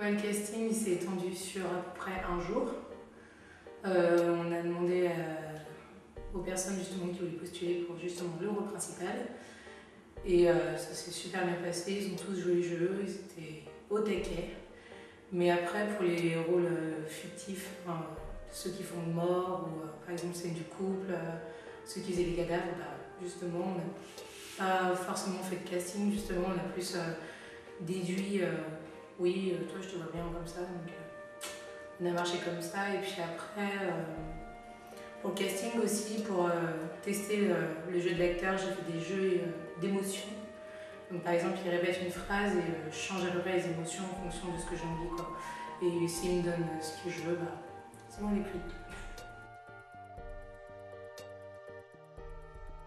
Ouais, le casting il s'est étendu sur à peu près un jour. On a demandé aux personnes justement qui voulaient postuler pour justement le rôle principal. Et ça s'est super bien passé, ils ont tous joué le jeu, ils étaient au taquet. Mais après, pour les rôles fictifs, enfin, ceux qui font de mort, ou par exemple scène du couple, ceux qui faisaient les cadavres, bah, justement, on n'a pas forcément fait de casting, justement, on a plus déduit, oui, toi je te vois bien comme ça, donc on a marché comme ça. Et puis après, pour le casting aussi, pour tester le jeu de l'acteur, j'ai fait des jeux d'émotions. Donc par exemple, il répète une phrase et je change à peu près les émotions en fonction de ce que j'ai envie, quoi. Et s'il me donne ce que je veux, bah, c'est bon, les prix.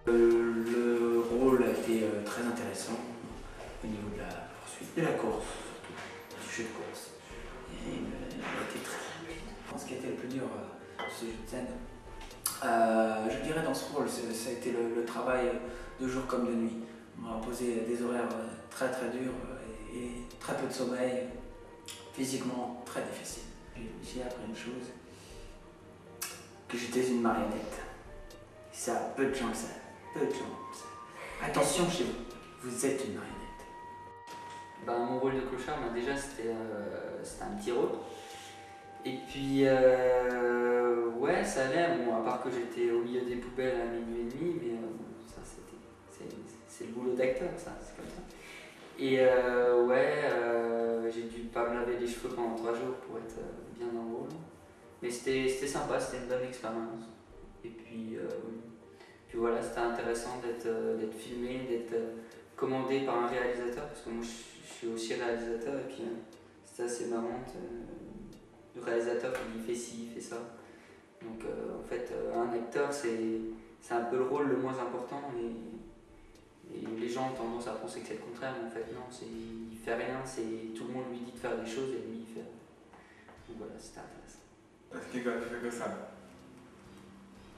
Le rôle a été très intéressant au niveau de la poursuite, de la course, surtout, du jeu de course. Et il a été très rapide. Je pense qu'il a été le plus dur de ce jeu de scène. Je dirais dans ce rôle, ça a été le travail de jour comme de nuit. On m'a imposé des horaires très très durs et très peu de sommeil, physiquement très difficile. J'ai appris une chose, que j'étais une marionnette. Ça, peu de gens le savent. Peu de gens le savent. Attention chez vous, vous êtes une marionnette. Ben, mon rôle de clochard, déjà c'était un petit rôle. Et puis, ouais, ça allait, bon, à part que j'étais au milieu des poubelles à minuit et demi, mais ça c'est le boulot d'acteur, ça, c'est comme ça. Et ouais, j'ai dû pas me laver les cheveux pendant 3 jours pour être bien dans le rôle. Mais c'était sympa, c'était une bonne expérience. Et puis voilà, c'était intéressant d'être filmé, d'être commandé par un réalisateur, parce que moi je suis aussi réalisateur, et puis c'était assez marrant. Le réalisateur qui fait ci, il fait ça. Donc en fait, un acteur, c'est un peu le rôle le moins important, et les gens ont tendance à penser que c'est le contraire, mais en fait non, il fait rien, tout le monde lui dit de faire des choses et lui il fait. Donc voilà, c'était intéressant. Est-ce qu'il fait que ça?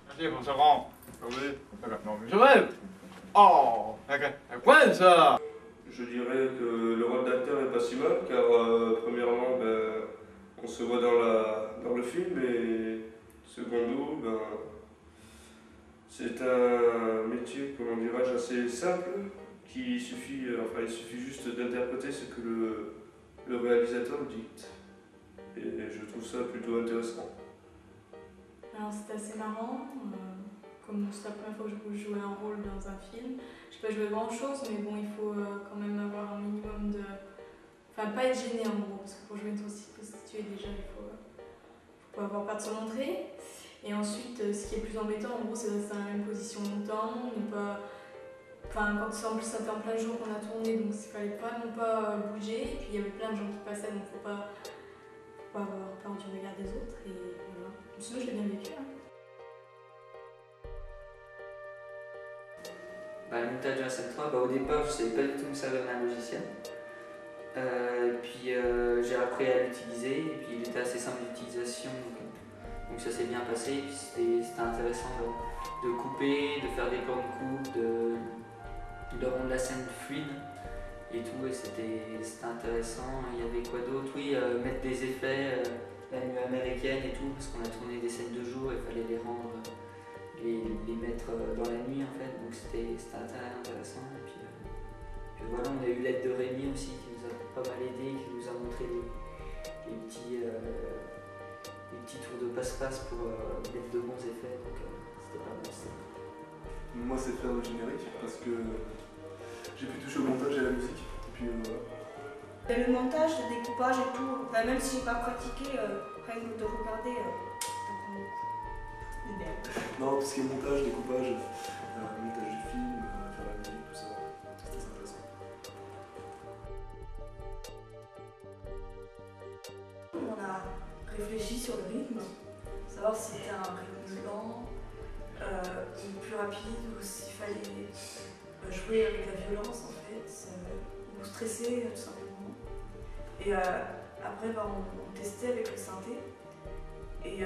Merci, bon, ça rend. Oui, non, mais je rêve. Oh, quoi ça? Je dirais que le rôle d'acteur est pas si mal, car premièrement, on se voit dans le film, et secondo, c'est un métier, comment dirais-je, assez simple, il suffit juste d'interpréter ce que le réalisateur dicte. Et je trouve ça plutôt intéressant. Alors c'était assez marrant, comme c'est la première fois que je jouais un rôle dans un film. Je n'ai pas joué grand chose, mais bon, il faut quand même avoir un minimum de... Enfin, pas être gêné en gros, parce que pour jouer une prostituée déjà, il faut pas avoir peur de se montrer. Et ensuite, ce qui est plus embêtant en gros, c'est de rester dans la même position longtemps, ne pas... Enfin, quand en plus c'était en plein jour qu'on a tourné, donc il fallait pas non pas bouger, et puis il y avait plein de gens qui passaient, donc faut pas avoir peur du regard des autres, et voilà. Sinon, je l'ai bien vécu. Hein. Le montage de la scène 3, au départ je ne savais pas du tout me servir d'un logiciel. Puis j'ai appris à l'utiliser, et puis il était assez simple d'utilisation, donc ça s'est bien passé. Puis c'était intéressant de couper, de faire des plans de coupe, de rendre la scène fluide et tout, et c'était intéressant. Il y avait quoi d'autre? Oui, mettre des effets, la nuit américaine et tout, parce qu'on a tourné des scènes de jour, il fallait les rendre, les mettre dans la nuit en fait, donc c'était intéressant. Et puis voilà, on a eu l'aide de Rémi aussi qui nous a pas mal aidé, qui nous a montré les petits tours de passe-passe pour mettre de bons effets, donc c'était pas mal ça. Moi c'est faire le générique parce que j'ai pu toucher au montage et à la musique. Et puis voilà. Le montage, le découpage et tout, enfin, même si j'ai pas pratiqué, rien que de regarder, ça prend beaucoup. Non, tout ce qui est montage, découpage, montage du film, faire la musique, tout ça, c'était assez intéressant. On a réfléchi sur le rythme, savoir si c'était un rythme lent ou plus rapide, ou s'il fallait jouer avec la violence en fait, ou stresser tout simplement. Et après on testait avec le synthé, et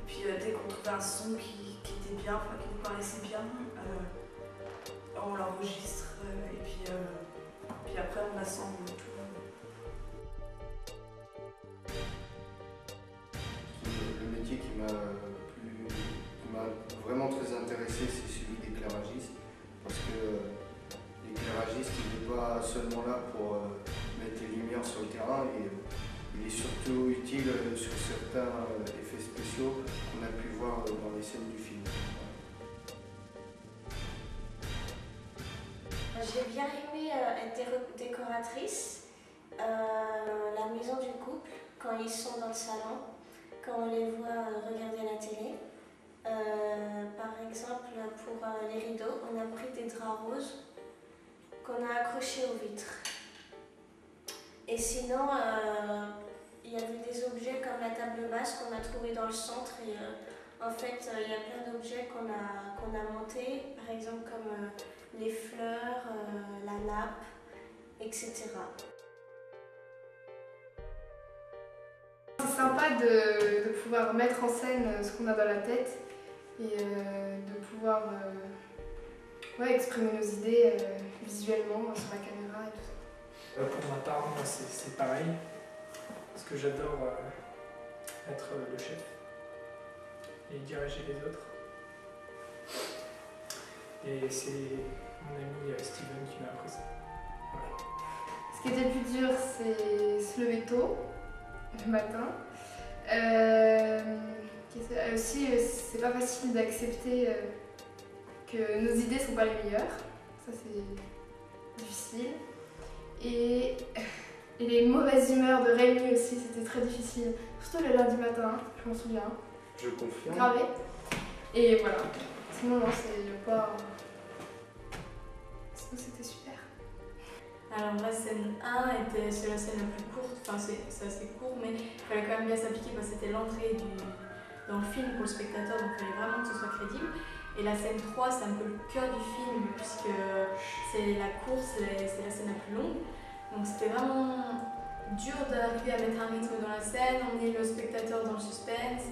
puis dès qu'on trouvait un son qui était bien, enfin, qui nous paraissait bien, on l'enregistre, et puis après on assemble tout. m'a vraiment très intéressé, c'est celui d'éclairagiste. Parce que l'éclairagiste, il n'est pas seulement là pour mettre les lumières sur le terrain, il est surtout utile sur certains effets spéciaux qu'on a pu voir dans les scènes du film. J'ai bien aimé être décoratrice, la maison du couple, quand ils sont dans le salon, quand on les voit regarder la télé. Par exemple, pour les rideaux, on a pris des draps roses qu'on a accrochés aux vitres. Et sinon, il y avait des objets comme la table basse qu'on a trouvée dans le centre. Et, en fait, il y a plein d'objets qu'on a montés, par exemple comme les fleurs, la nappe, etc. C'est sympa de pouvoir mettre en scène ce qu'on a dans la tête et de pouvoir exprimer nos idées visuellement sur la caméra et tout ça. Pour ma part, moi c'est pareil, parce que j'adore être le chef et diriger les autres. Et c'est mon ami Steven qui m'a appris ça. Voilà. Ce qui était le plus dur, c'est se lever tôt, le matin. Aussi, c'est pas facile d'accepter que nos idées sont pas les meilleures. Ça, c'est difficile. Et les mauvaises humeurs de Rémi aussi, c'était très difficile. Surtout le lundi matin, je m'en souviens. Je confirme. Gravé. Et voilà. Sinon, non, c'est pas... Sinon, c'était super. Alors la scène 1 c'est la scène la plus courte, enfin c'est assez court, mais il fallait quand même bien s'appliquer parce que c'était l'entrée dans le film pour le spectateur, donc il fallait vraiment que ce soit crédible. Et la scène 3, c'est un peu le cœur du film, puisque c'est la course, c'est la scène la plus longue. Donc c'était vraiment dur d'arriver à mettre un rythme dans la scène, emmener le spectateur dans le suspense.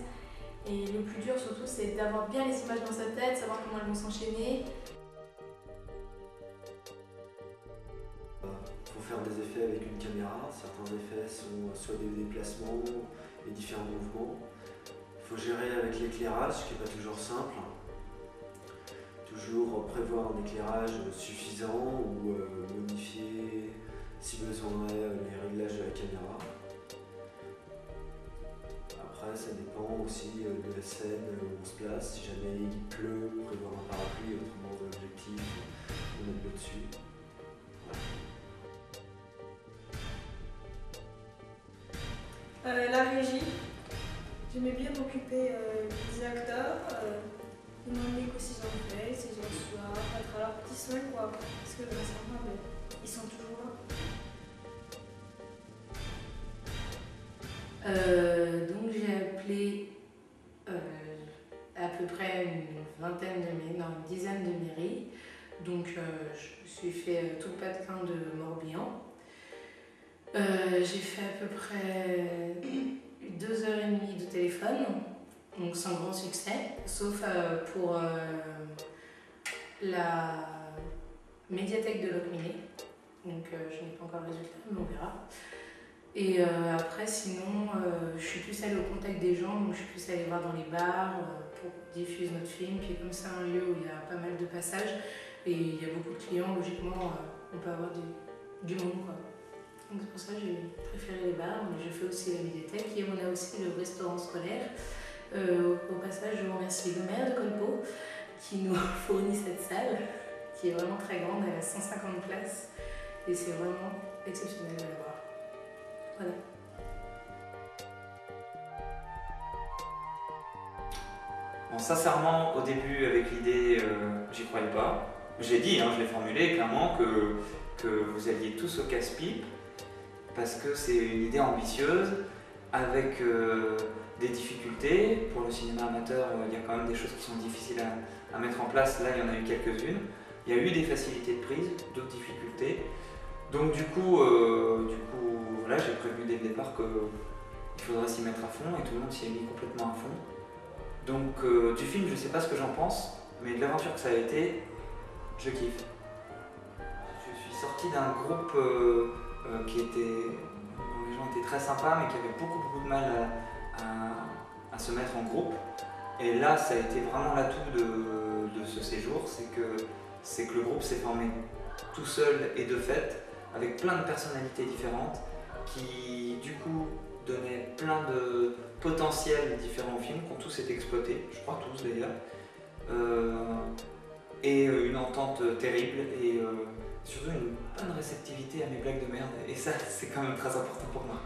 Et le plus dur surtout, c'est d'avoir bien les images dans sa tête, savoir comment elles vont s'enchaîner. Il faut faire des effets avec une caméra. Certains effets sont soit des déplacements et différents mouvements. Il faut gérer avec l'éclairage, ce qui n'est pas toujours simple. Toujours prévoir un éclairage suffisant ou modifier, si besoin est, les réglages de la caméra. Après, ça dépend aussi de la scène où on se place. Si jamais il pleut, prévoir un parapluie, autrement dans l'objectif, on met de l'eau dessus. La régie. J'aimais bien m'occuper des acteurs. Ils m'ont emmené qu'aux 6 ans de veille, 6 ans de soir, être à leur petit soin quoi. Parce que récemment, ils sont toujours là. Donc j'ai appelé à peu près une dizaine de mairies. Donc je me suis fait tout le patelin de Morbihan. J'ai fait à peu près 2h30 de téléphone, donc sans grand succès, sauf pour la médiathèque de Locminé. Donc je n'ai pas encore le résultat, mais on verra. Et après, sinon, je suis plus allée au contact des gens, donc je suis plus allée voir dans les bars pour diffuser notre film. Puis comme c'est un lieu où il y a pas mal de passages et il y a beaucoup de clients, logiquement, on peut avoir du monde, quoi. Donc c'est pour ça que j'ai préféré les bars, mais je fais aussi la médiathèque et on a aussi le restaurant scolaire. Au passage, je remercie le maire de Colpo qui nous fournit cette salle, qui est vraiment très grande, elle a 150 places et c'est vraiment exceptionnel de la voir. Voilà. Bon, sincèrement, au début, avec l'idée, j'y croyais pas. J'ai dit, je l'ai formulé clairement, que vous alliez tous au casse-pipe, parce que c'est une idée ambitieuse, avec des difficultés. Pour le cinéma amateur, il y a quand même des choses qui sont difficiles à mettre en place. Là, il y en a eu quelques-unes. Il y a eu des facilités de prise, d'autres difficultés. Donc du coup voilà, j'ai prévu dès le départ qu'il faudrait s'y mettre à fond et tout le monde s'y est mis complètement à fond. Donc du film, je sais pas ce que j'en pense, mais de l'aventure que ça a été, je kiffe. Je suis sorti d'un groupe dont les gens étaient très sympas, mais qui avaient beaucoup de mal à se mettre en groupe. Et là, ça a été vraiment l'atout de ce séjour, c'est que le groupe s'est formé tout seul et de fait, avec plein de personnalités différentes, qui du coup donnaient plein de potentiels différents films, qui ont tous été exploités, je crois tous d'ailleurs, et une entente terrible et surtout une bonne réceptivité à mes blagues de merde, et ça c'est quand même très important pour moi.